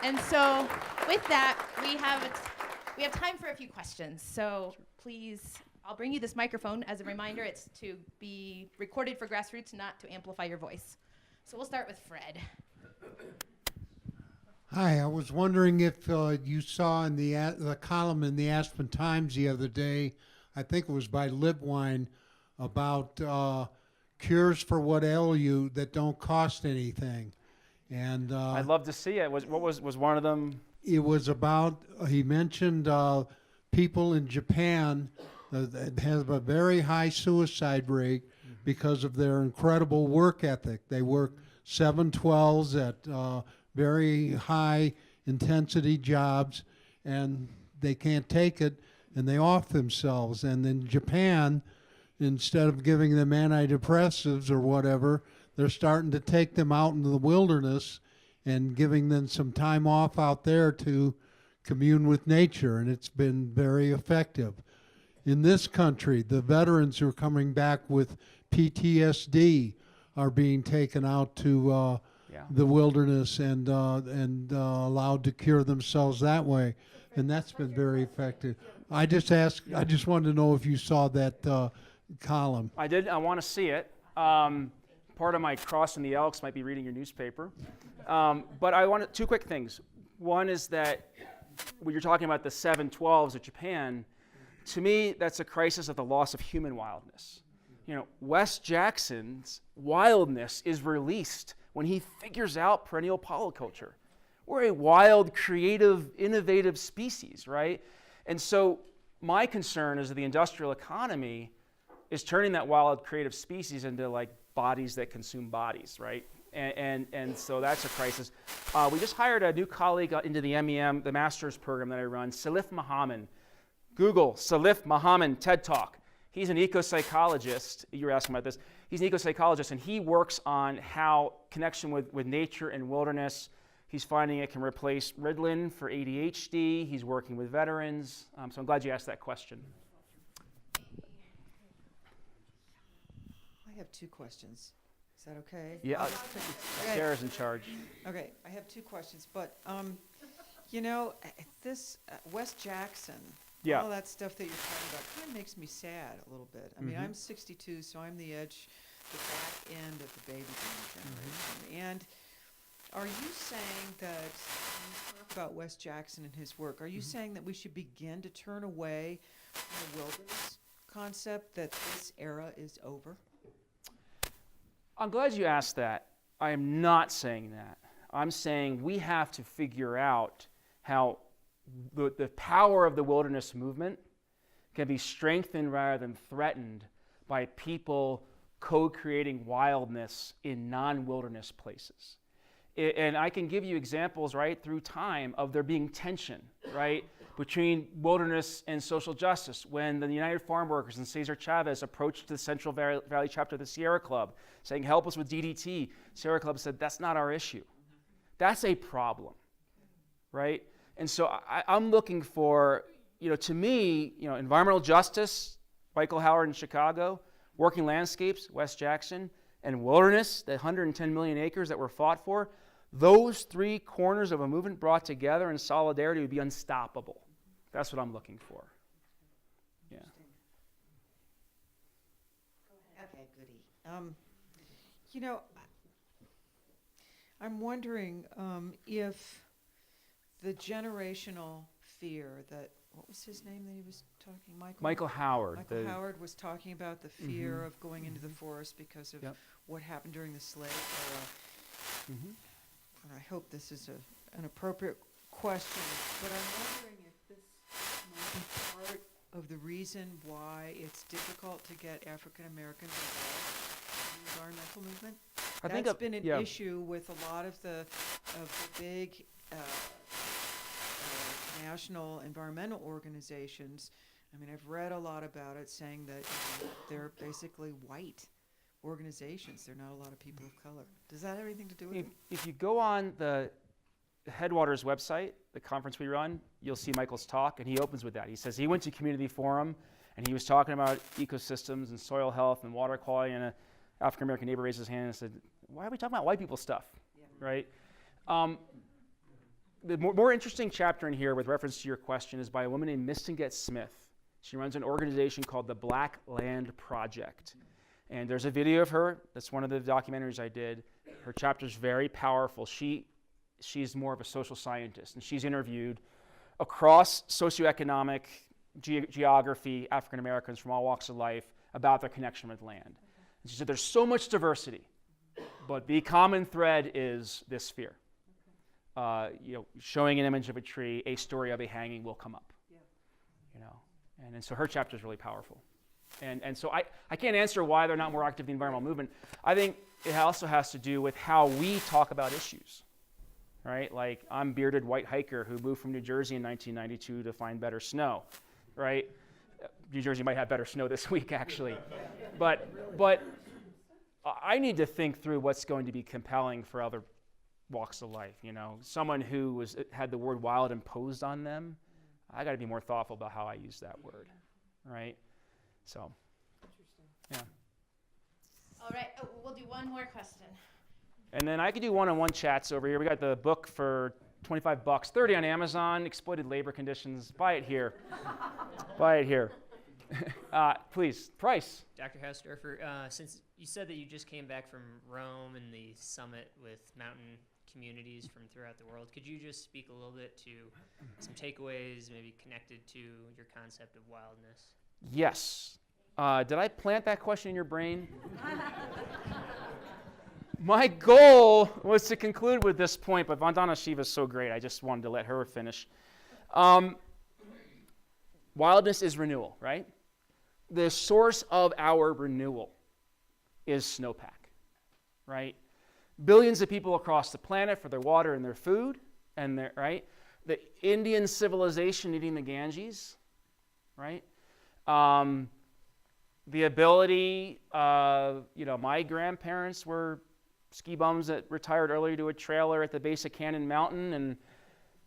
And so with that, we have time for a few questions. So please, I'll bring you this microphone. As a reminder, it's to be recorded for grassroots, not to amplify your voice. So we'll start with Fred. Hi, I was wondering if you saw in the column in the Aspen Times the other day, I think it was by Libwine, about cures for what ail you that don't cost anything. And I'd love to see it. Was one of them? It was about, he mentioned people in Japan that have a very high suicide rate because of their incredible work ethic. They work 7/12s at very high intensity jobs, and they can't take it, and they off themselves. And in Japan, instead of giving them antidepressives or whatever, they're starting to take them out into the wilderness and giving them some time off out there to commune with nature, and it's been very effective. In this country, the veterans who are coming back with PTSD are being taken out to the wilderness and allowed to cure themselves that way, and that's been very effective. I just wanted to know if you saw that column. I did. I want to see it. Part of my crossing the Elks might be reading your newspaper. But I wanted two quick things. One is that when you're talking about the 7/12s of Japan, to me, that's a crisis of the loss of human wildness. You know, Wes Jackson's wildness is released when he figures out perennial polyculture. We're a wild, creative, innovative species, right? And so my concern is that the industrial economy is turning that wild, creative species into like bodies that consume bodies, right? And so that's a crisis. We just hired a new colleague into the MEM, the master's program that I run, Salif Muhammad. Google Salif Muhammad TED Talk. He's an eco-psychologist. You were asking about this. He's an eco-psychologist, and he works on how connection with nature and wilderness. He's finding it can replace Ritalin for ADHD. He's working with veterans. So I'm glad you asked that question. I have 2 questions. Is that okay? Yeah, Sarah's in charge. Okay, I have 2 questions, but this Wes Jackson, Yeah. all that stuff that you're talking about kind of makes me sad a little bit. I mean, I'm 62, so I'm the back end of the baby boom generation. And are you saying that, when you talk about Wes Jackson and his work, are you saying that we should begin to turn away from the wilderness concept, that this era is over? I'm glad you asked that. I am not saying that. I'm saying we have to figure out how the power of the wilderness movement can be strengthened rather than threatened by people co-creating wildness in non-wilderness places. And I can give you examples, right, through time of there being tension, right, between wilderness and social justice. When the United Farm Workers and Cesar Chavez approached the Central Valley chapter of the Sierra Club saying, help us with DDT, Sierra Club said, that's not our issue. That's a problem, right? And so I'm looking for, to me, environmental justice, Michael Howard in Chicago, working landscapes, Wes Jackson, and wilderness, the 110 million acres that were fought for, those 3 corners of a movement brought together in solidarity would be unstoppable. That's what I'm looking for. Yeah. Okay, goody. I'm wondering if the generational fear that, what was his name that he was talking, Michael Howard. Michael Howard was talking about the fear of going into the forest because of what happened during the slave era. And I hope this is an appropriate question, but I'm wondering if this might be part of the reason why it's difficult to get African Americans involved in the environmental movement. That's been an issue with a lot of the big national environmental organizations. I mean, I've read a lot about it, saying that they're basically white organizations. There are not a lot of people of color. Does that have anything to do with it? If you go on the Headwaters website, the conference we run, you'll see Michael's talk, and he opens with that. He says he went to community forum, and he was talking about ecosystems and soil health and water quality, and an African-American neighbor raised his hand and said, why are we talking about white people stuff, right? The more interesting chapter in here with reference to your question is by a woman named Mistinguette Smith. She runs an organization called the Black Land Project. And there's a video of her. That's one of the documentaries I did. Her chapter's very powerful. She's more of a social scientist, and she's interviewed across socioeconomic geography African Americans from all walks of life about their connection with land. And she said there's so much diversity, but the common thread is this fear. Showing an image of a tree, a story of a hanging will come up. And so her chapter is really powerful. And so I can't answer why they're not more active in the environmental movement. I think it also has to do with how we talk about issues, right? Like, I'm bearded white hiker who moved from New Jersey in 1992 to find better snow, right? New Jersey might have better snow this week, actually. But I need to think through what's going to be compelling for other walks of life. Someone who had the word wild imposed on them, I got to be more thoughtful about how I use that word, right? So, yeah. All right, we'll do one more question. And then I could do one-on-one chats over here. We got the book for $25, $30 on Amazon, Exploited Labor Conditions. Buy it here. Buy it here. Please, price. Dr. Hausdoerffer, since you said that you just came back from Rome and the summit with mountain communities from throughout the world, could you just speak a little bit to some takeaways, maybe connected to your concept of wildness? Yes. Did I plant that question in your brain? My goal was to conclude with this point, but Vandana Shiva is so great, I just wanted to let her finish. Wildness is renewal, right? The source of our renewal is snowpack, right? billions of people across the planet for their water and their food, and their, right? The Indian civilization needing the Ganges, right? The ability, my grandparents were ski bums that retired early to a trailer at the base of Cannon Mountain, and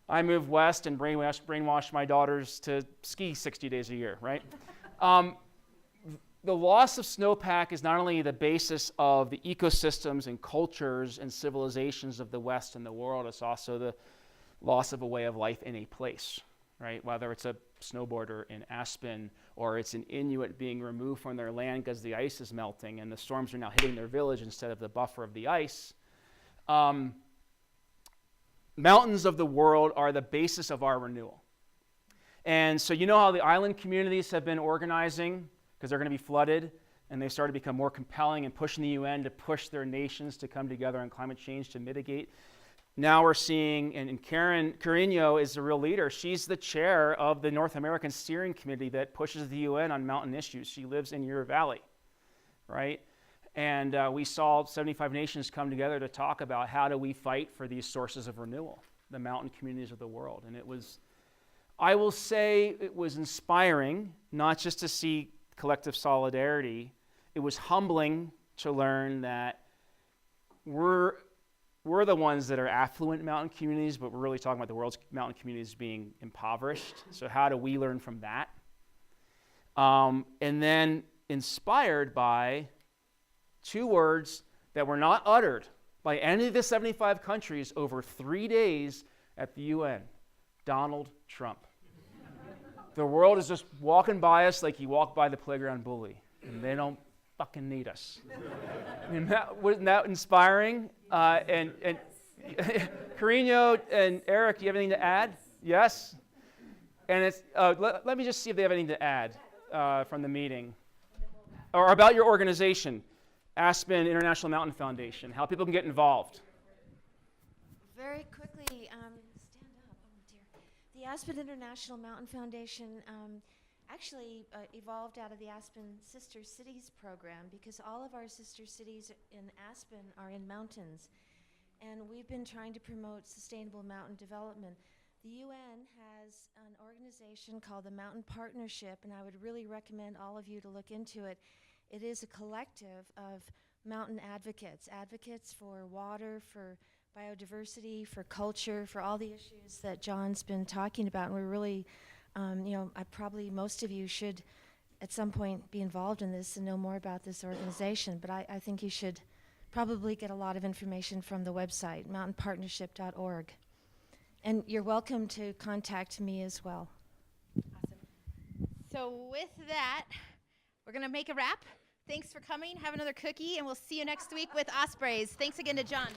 I moved west and brainwashed my daughters to ski 60 days a year, right? The loss of snowpack is not only the basis of the ecosystems and cultures and civilizations of the West and the world, it's also the loss of a way of life in a place, right? Whether it's a snowboarder in Aspen or it's an Inuit being removed from their land because the ice is melting and the storms are now hitting their village instead of the buffer of the ice. Mountains of the world are the basis of our renewal. And so you know how the island communities have been organizing because they're going to be flooded, and they started to become more compelling and pushing the UN to push their nations to come together on climate change to mitigate. Now we're seeing, and Karen Carino is the real leader. She's the chair of the North American Steering Committee that pushes the UN on mountain issues. She lives in your valley, right? And we saw 75 nations come together to talk about how do we fight for these sources of renewal, the mountain communities of the world. And it was, I will say, it was inspiring, not just to see collective solidarity. It was humbling to learn that we're the ones that are affluent mountain communities, but we're really talking about the world's mountain communities being impoverished. So how do we learn from that? And then inspired by two words that were not uttered by any of the 75 countries over 3 days at the UN: Donald Trump. The world is just walking by us like you walk by the playground bully, and they don't fucking need us. Wasn't that inspiring? And Carino and Eric, do you have anything to add? Yes? And it's let me just see if they have anything to add from the meeting. Or about your organization, Aspen International Mountain Foundation, how people can get involved. Very quickly, stand up. Oh dear. The Aspen International Mountain Foundation actually evolved out of the Aspen Sister Cities program, because all of our sister cities in Aspen are in mountains, and we've been trying to promote sustainable mountain development. The UN has an organization called the Mountain Partnership, and I would really recommend all of you to look into it. It is a collective of mountain advocates for water, for biodiversity, for culture, for all the issues that John's been talking about. And we're really, most of you should at some point be involved in this and know more about this organization. But I think you should probably get a lot of information from the website, mountainpartnership.org. And you're welcome to contact me as well. Awesome. So with that, we're going to make a wrap. Thanks for coming. Have another cookie, and we'll see you next week with Ospreys. Thanks again to John.